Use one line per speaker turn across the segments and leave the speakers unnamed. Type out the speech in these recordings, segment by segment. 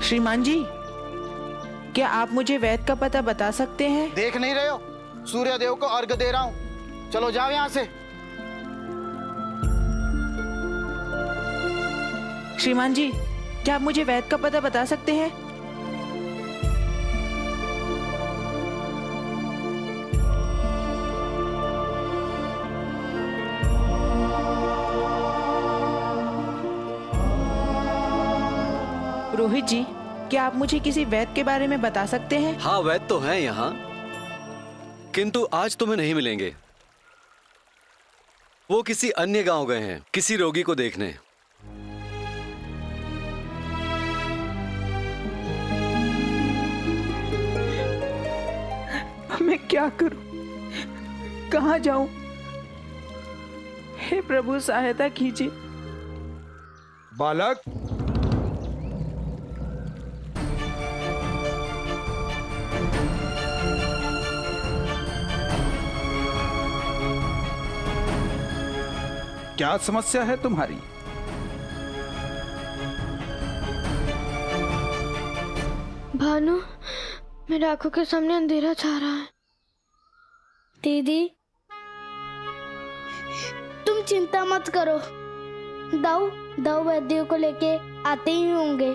श्रीमान जी, क्या आप मुझे वैद्य का पता बता सकते हैं?
देख नहीं रहे हो, सूर्य देव को अर्घ दे रहा हूँ। चलो जाओ यहाँ से।
श्रीमान जी, क्या आप मुझे वैद्य का पता बता सकते हैं? रोहित जी, क्या आप मुझे किसी वैद्य के बारे में बता सकते हैं?
हाँ, वैद्य तो हैं यहाँ, किंतु आज तुम्हें नहीं मिलेंगे। वो किसी अन्य गांव गए हैं, किसी रोगी को देखने।
मैं क्या करूं? कहां जाऊं? हे प्रभु, सहायता कीजिए।
बालक, क्या समस्या है तुम्हारी?
भानु, मेरे आंखों के सामने अंधेरा छा रहा है। दीदी, तुम चिंता मत करो, दाऊ वैद्यों को लेके आते ही होंगे।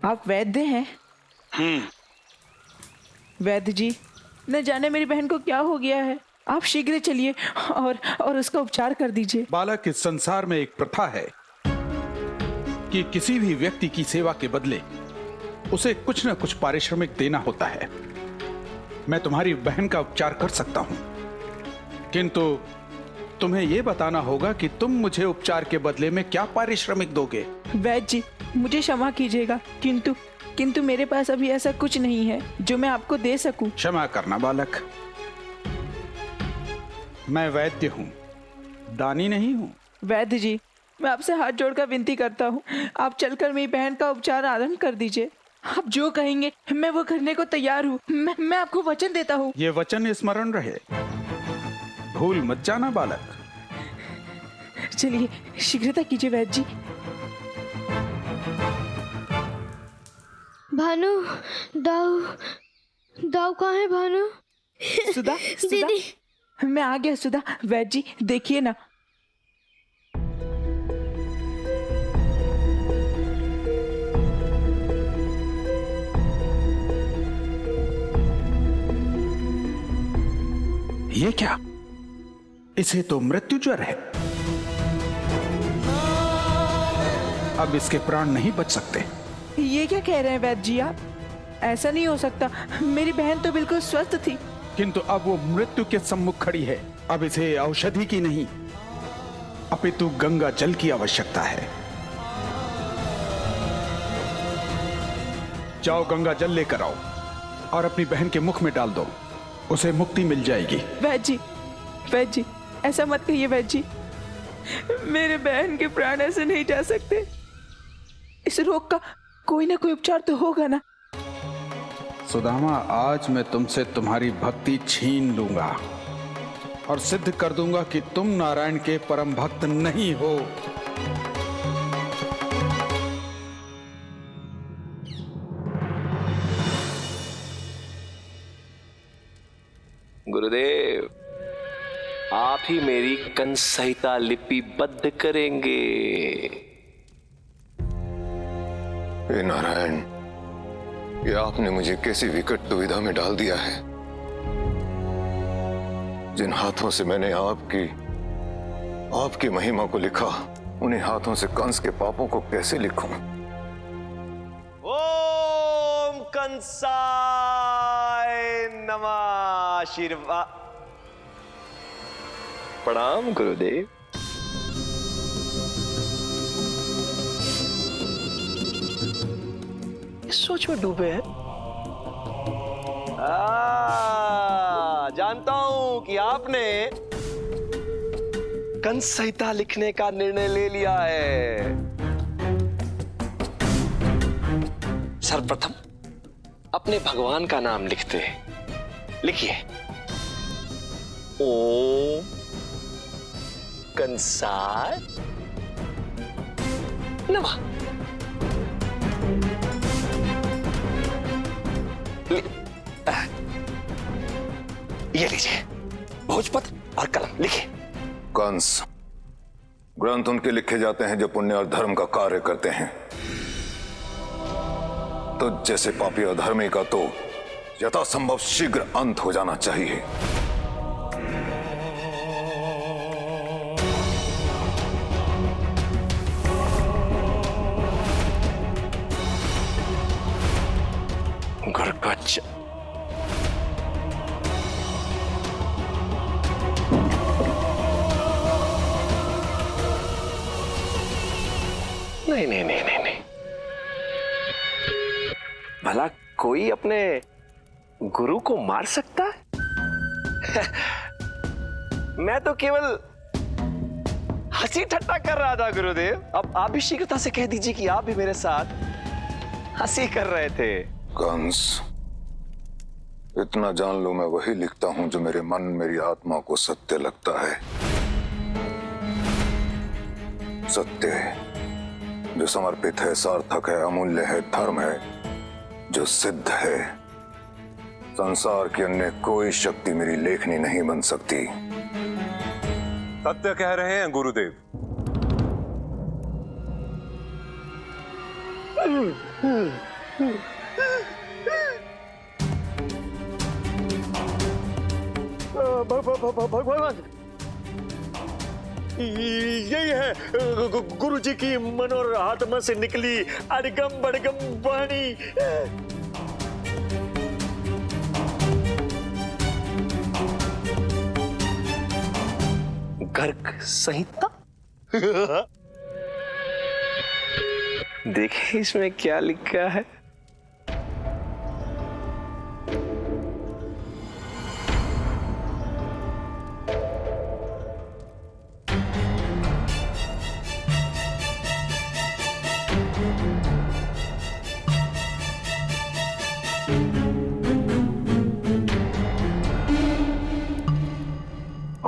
आप वैद्य हैं? वैद्य जी, न जाने मेरी बहन को क्या हो गया है। आप शीघ्र चलिए और उसका उपचार कर दीजिए।
बालक, इस संसार में एक प्रथा है कि किसी भी व्यक्ति की सेवा के बदले उसे कुछ न कुछ पारिश्रमिक देना होता है। मैं तुम्हारी बहन का उपचार कर सकता हूं, किंतु तुम्हें यह बताना होगा कि तुम मुझे उपचार के बदले में क्या पारिश्रमिक दोगे।
वैद्य जी, मुझे क्षमा कीजिएगा, किंतु मेरे पास अभी ऐसा कुछ नहीं है जो मैं आपको दे सकूं।
क्षमा करना बालक, मैं वैद्य हूं, दानी नहीं हूं।
वैद्य जी, मैं आपसे हाथ जोड़कर विनती करता हूँ, आप चलकर मेरी बहन का उपचार आरंभ कर दीजिए। आप जो कहेंगे मैं वो करने को तैयार हूँ। मैं आपको वचन देता हूँ।
ये वचन स्मरण रहे, भूल मत जाना बालक।
चलिए, शीघ्रता कीजिए वैद्य जी।
भानु, दाऊ कहाँ है भानु?
सुधा,
दीदी,
मैं आ गया सुधा। वैद्य जी, देखिए ना।
ये क्या? इसे तो मृत्यु ज्वर है। अब इसके प्राण नहीं बच सकते।
ये क्या कह रहे हैं वैद्य जी आप? ऐसा नहीं हो सकता, मेरी बहन तो बिल्कुल स्वस्थ थी।
किंतु अब वो मृत्यु के सम्मुख खड़ी है। अब इसे औषधि की नहीं, अपितु गंगा जल की आवश्यकता है। जाओ, गंगा जल लेकर आओ और अपनी बहन के मुख में डाल दो, उसे मुक्ति मिल जाएगी।
वैद्य जी, ऐसा मत कहिए वैद्य जी। मेरे बहन के प्राण ऐसे नहीं जा सकते। इस रोग का कोई ना कोई उपचार तो होगा ना।
सुदामा, आज मैं तुमसे तुम्हारी भक्ति छीन लूंगा और सिद्ध कर दूंगा कि तुम नारायण के परम भक्त नहीं हो।
गुरुदेव, आप ही मेरी कंस संहिता लिपिबद्ध करेंगे।
हे नारायण, ये आपने मुझे कैसी विकट दुविधा में डाल दिया है। जिन हाथों से मैंने आपकी महिमा को लिखा, उन्हीं हाथों से कंस के पापों को कैसे लिखूं?
ओम कंसाय नमः। आशीर्वाद। प्रणाम गुरुदेव। इस सोच में डूबे हैं। जानता हूं कि आपने कंस संहिता लिखने का निर्णय ले लिया है। सर्वप्रथम अपने भगवान का नाम लिखते हैं। लिखिए, ओम कंसाय नमः। ये लीजिए भोजपत्र और कलम, लिखिए।
कंस, ग्रंथ उनके लिखे जाते हैं जो पुण्य और धर्म का कार्य करते हैं। तो जैसे पापी और धर्मी का तो यथासंभव शीघ्र अंत हो जाना चाहिए।
गुरगच्छ, नहीं नहीं नहीं नहीं नहीं, भला कोई अपने गुरु को मार सकता है? मैं तो केवल हंसी ठट्टा कर रहा था गुरुदेव। अब आप भी शीघ्रता से कह दीजिए कि आप भी मेरे साथ हंसी कर रहे थे।
कंस, इतना जान लो, मैं वही लिखता हूं जो मेरे मन मेरी आत्मा को सत्य लगता है। सत्य जो समर्पित है, सार्थक है, अमूल्य है, धर्म है, जो सिद्ध है। संसार की अन्य कोई शक्ति मेरी लेखनी नहीं बन सकती।
सत्य कह रहे हैं गुरुदेव।
भगवान, यही है गुरुजी की मन और आत्मा से निकली अड़गम बड़गम वाणी। गर्ग संहिता। देखिए इसमें क्या लिखा है।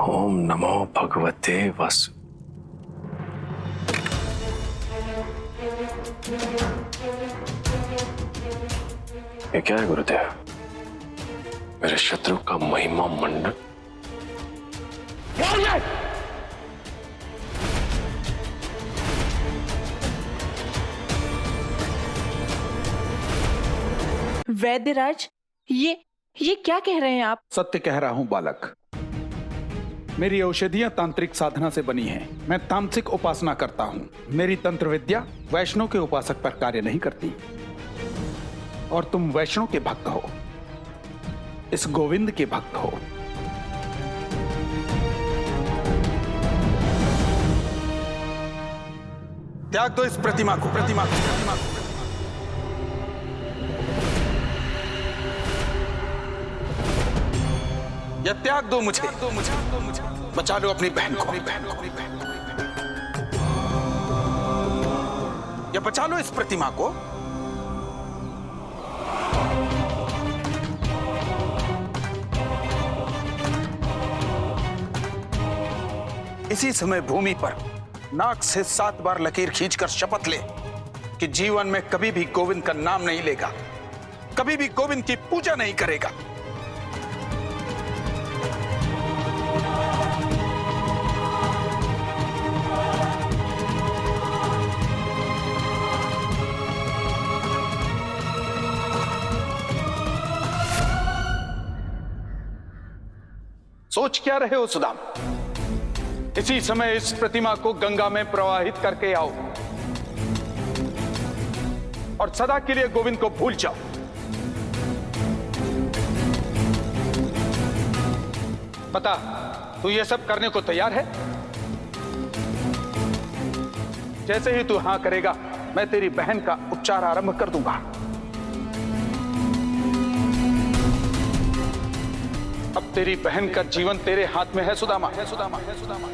ओम नमो भगवते वासु। ये क्या है गुरुदेव? मेरे शत्रु का महिमा मंडन।
वैद्यराज, ये क्या कह रहे हैं आप?
सत्य कह रहा हूं बालक। मेरी औषधियां तांत्रिक साधना से बनी हैं। मैं तामसिक उपासना करता हूं। मेरी तंत्र विद्या वैष्णव के उपासक पर कार्य नहीं करती। और तुम वैष्णव के भक्त हो, इस गोविंद के भक्त हो। त्याग दो इस प्रतिमा को, प्रतिमा को, प्रतिमा को। या त्याग दो मुझे, बचा लो अपनी बहन को, या बचा लो इस प्रतिमा को। इसी समय भूमि पर नाक से 7 बार लकीर खींचकर शपथ ले कि जीवन में कभी भी गोविंद का नाम नहीं लेगा, कभी भी गोविंद की पूजा नहीं करेगा। सोच क्या रहे हो सुदाम? इसी समय इस प्रतिमा को गंगा में प्रवाहित करके आओ और सदा के लिए गोविंद को भूल जाओ। बता, तू ये सब करने को तैयार है? जैसे ही तू हां करेगा, मैं तेरी बहन का उपचार आरंभ कर दूंगा। अब तेरी बहन का जीवन तेरे हाथ में है सुदामा, है सुदामा, है सुदामा।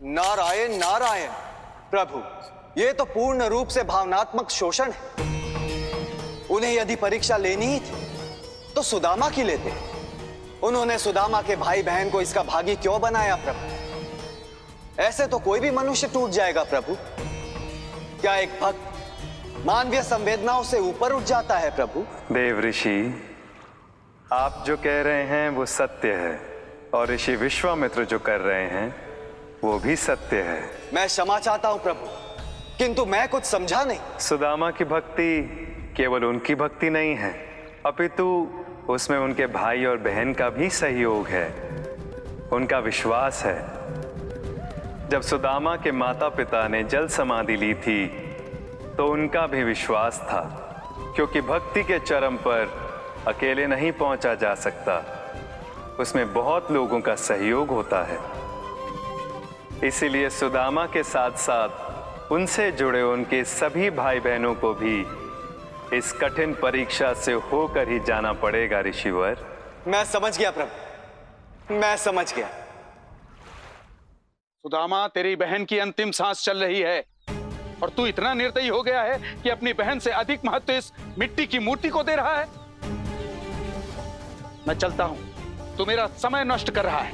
नारायण नारायण। प्रभु, ये तो पूर्ण रूप से भावनात्मक शोषण है। उन्हें यदि परीक्षा लेनी ही थी तो सुदामा की लेते। उन्होंने सुदामा के भाई बहन को इसका भागी क्यों बनाया प्रभु? ऐसे तो कोई भी मनुष्य टूट जाएगा प्रभु। क्या एक भक्त मानवीय संवेदनाओं से ऊपर उठ जाता है प्रभु?
देव ऋषि, आप जो कह रहे हैं वो सत्य है, और ऋषि विश्वामित्र जो कर रहे हैं वो भी सत्य है।
मैं क्षमा चाहता हूं प्रभु, किंतु मैं कुछ समझा नहीं।
सुदामा की भक्ति केवल उनकी भक्ति नहीं है, अपितु उसमें उनके भाई और बहन का भी सहयोग है, उनका विश्वास है। जब सुदामा के माता पिता ने जल समाधि ली थी तो उनका भी विश्वास था, क्योंकि भक्ति के चरम पर अकेले नहीं पहुंचा जा सकता, उसमें बहुत लोगों का सहयोग होता है। इसीलिए सुदामा के साथ साथ उनसे जुड़े उनके सभी भाई बहनों को भी इस कठिन परीक्षा से होकर ही जाना पड़ेगा ऋषिवर।
मैं समझ गया प्रभु, मैं समझ गया।
सुदामा, तेरी बहन की अंतिम सांस चल रही है और तू इतना निर्दयी हो गया है कि अपनी बहन से अधिक महत्व इस मिट्टी की मूर्ति को दे रहा है। मैं चलता हूं, तू मेरा समय नष्ट कर रहा है।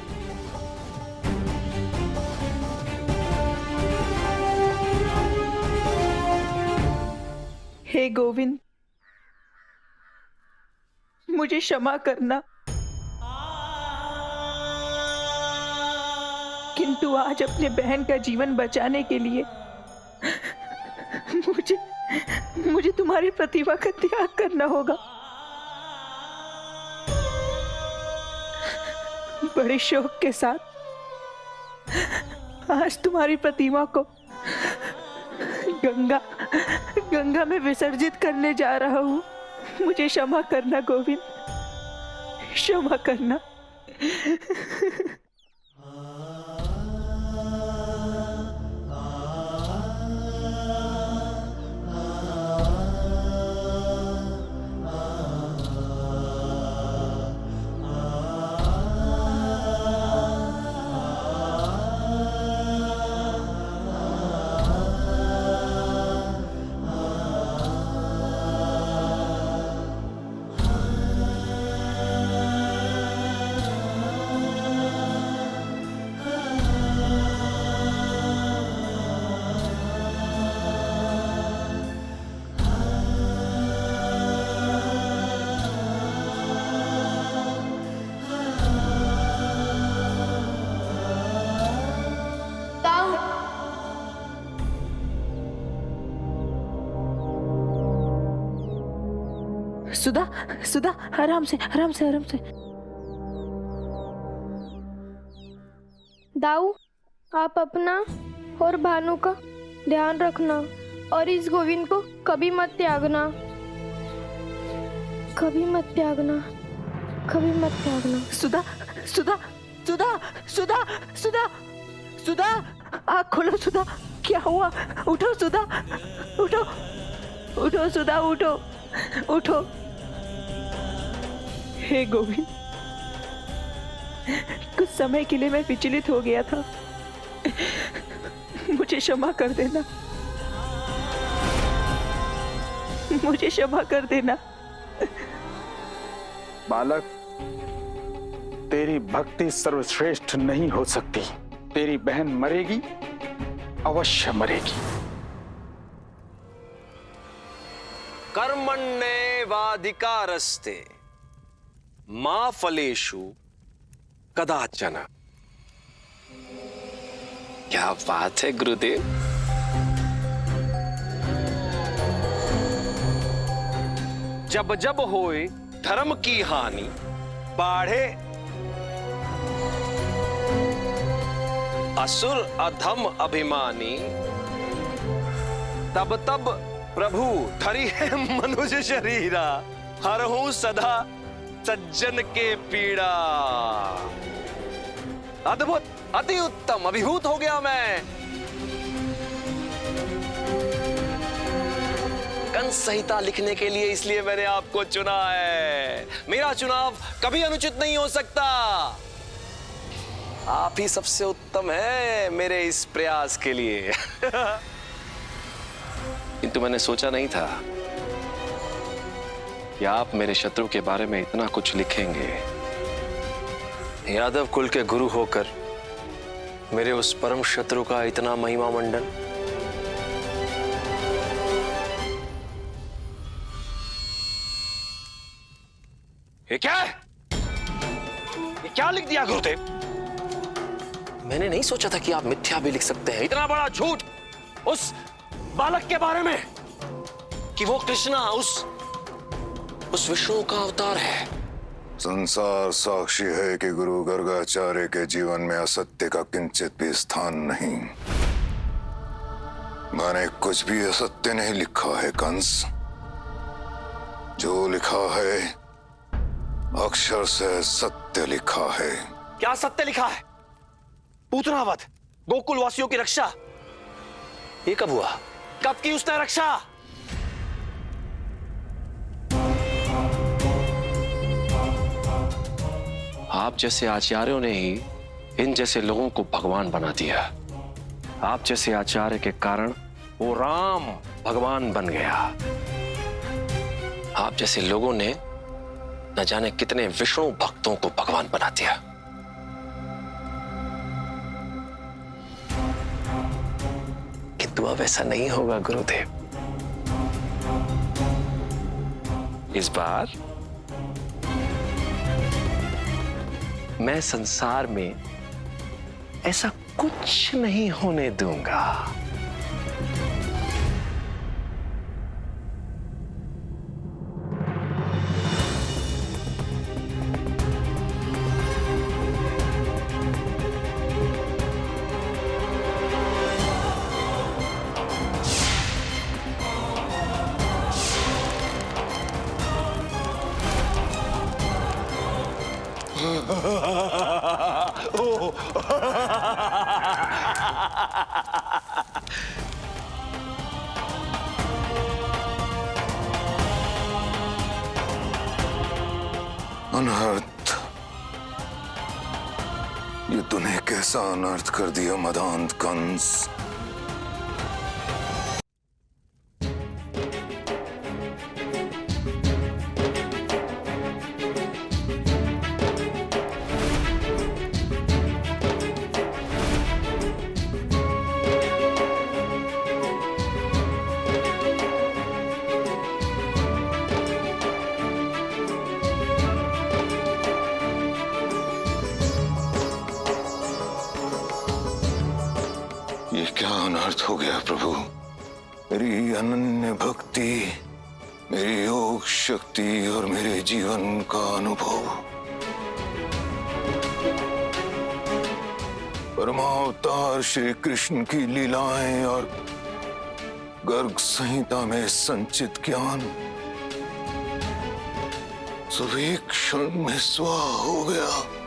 हे गोविंद, मुझे क्षमा करना, किंतु आज अपने बहन का जीवन बचाने के लिए मुझे तुम्हारी प्रतिभा का त्याग करना होगा। बड़े शौक के साथ आज तुम्हारी प्रतिमा को गंगा में विसर्जित करने जा रहा हूं। मुझे क्षमा करना गोविंद, क्षमा करना। सुधा, सुधा, आराम से, आराम से, आराम से।
दाऊ, आप अपना और भानु का ध्यान रखना और इस गोविंद को कभी मत त्यागना, कभी मत त्यागना, कभी मत त्यागना।
सुधा, सुधा, सुधा, सुधा, सुधा, सुधा, आँख खोलो सुधा। क्या हुआ? उठो सुधा, उठो, उठो सुधा, उठो, उठो। हे गोविंद, कुछ समय के लिए मैं विचलित हो गया था, मुझे क्षमा कर देना, मुझे क्षमा कर देना।
बालक, तेरी भक्ति सर्वश्रेष्ठ नहीं हो सकती। तेरी बहन मरेगी, अवश्य मरेगी।
कर्मण्येवाधिकारस्ते मा फलेषु कदाचन। क्या बात है गुरुदेव। जब जब होए धर्म की हानि, बाढ़े असुर अधम अभिमानी, तब तब प्रभु धरी है मनुष्य शरीरा, हरहूं सदा सज्जन के पीड़ा। अद्भुत, अति उत्तम, अभिभूत हो गया मैं। कंस संहिता लिखने के लिए इसलिए मैंने आपको चुना है। मेरा चुनाव कभी अनुचित नहीं हो सकता। आप ही सबसे उत्तम है मेरे इस प्रयास के लिए। किंतु मैंने सोचा नहीं था कि आप मेरे शत्रु के बारे में इतना कुछ लिखेंगे। यादव कुल के गुरु होकर मेरे उस परम शत्रु का इतना महिमा मंडन? ये क्या है? ये क्या लिख दिया गुरुदेव? मैंने नहीं सोचा था कि आप मिथ्या भी लिख सकते हैं। इतना बड़ा झूठ उस बालक के बारे में कि वो कृष्णा उस विष्णु का अवतार है।
संसार साक्षी है कि गुरु गर्गाचार्य के जीवन में असत्य का किंचित भी स्थान नहीं। मैंने कुछ भी असत्य नहीं लिखा है कंस। जो लिखा है अक्षर से सत्य लिखा है।
क्या सत्य लिखा है? पूतनावध, गोकुल वासियों की रक्षा। ये कब हुआ? कब की उसने रक्षा? आप जैसे आचार्यों ने ही इन जैसे लोगों को भगवान बना दिया। आप जैसे आचार्य के कारण वो राम भगवान बन गया। आप जैसे लोगों ने न जाने कितने विष्णु भक्तों को भगवान बना दिया। किंतु अब ऐसा नहीं होगा गुरुदेव। इस बार मैं संसार में ऐसा कुछ नहीं होने दूंगा।
अनर्थ, ये तूने कैसा अनर्थ कर दिया मदांत कंस। ये क्या अनर्थ हो गया प्रभु। मेरी अनन्य भक्ति, मेरी योग शक्ति और मेरे जीवन का अनुभव, परमावतार श्री कृष्ण की लीलाएं और गर्ग संहिता में संचित ज्ञान सब एक क्षण में स्वाहा हो गया।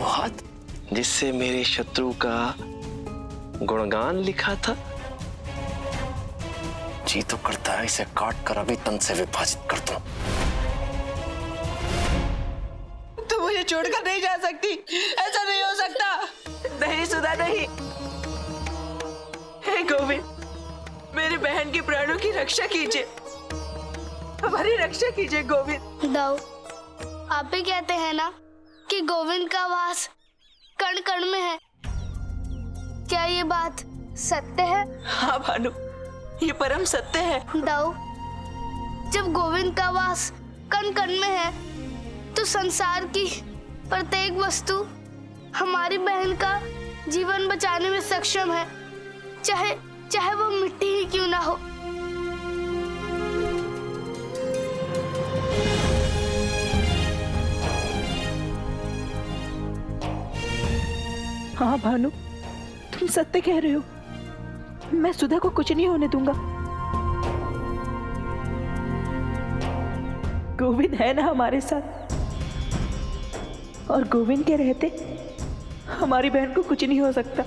बात जिससे मेरे शत्रु का गुणगान लिखा था। जी तो करता है इसे काट कर अभी तन से विभाजित कर दूं।
तू मुझे छोड़कर नहीं जा सकती, ऐसा नहीं हो सकता। नहीं सुधा, नहीं। हे गोविंद, मेरी बहन की प्राणों की रक्षा कीजिए, हमारी रक्षा कीजिए गोविंद।
दाऊ, आप ही कहते हैं ना कि गोविंद का वास कण कण में है। क्या ये बात सत्य है?
हाँ भानु, ये परम सत्य है।
दाऊ, जब गोविंद का वास कण कण में है तो संसार की प्रत्येक वस्तु हमारी बहन का जीवन बचाने में सक्षम है, चाहे वो मिट्टी ही क्यों ना हो।
हाँ भानु, तुम सत्य कह रहे हो। मैं सुधा को कुछ नहीं होने दूंगा। गोविंद है ना हमारे साथ, और गोविंद के रहते हमारी बहन को कुछ नहीं हो सकता।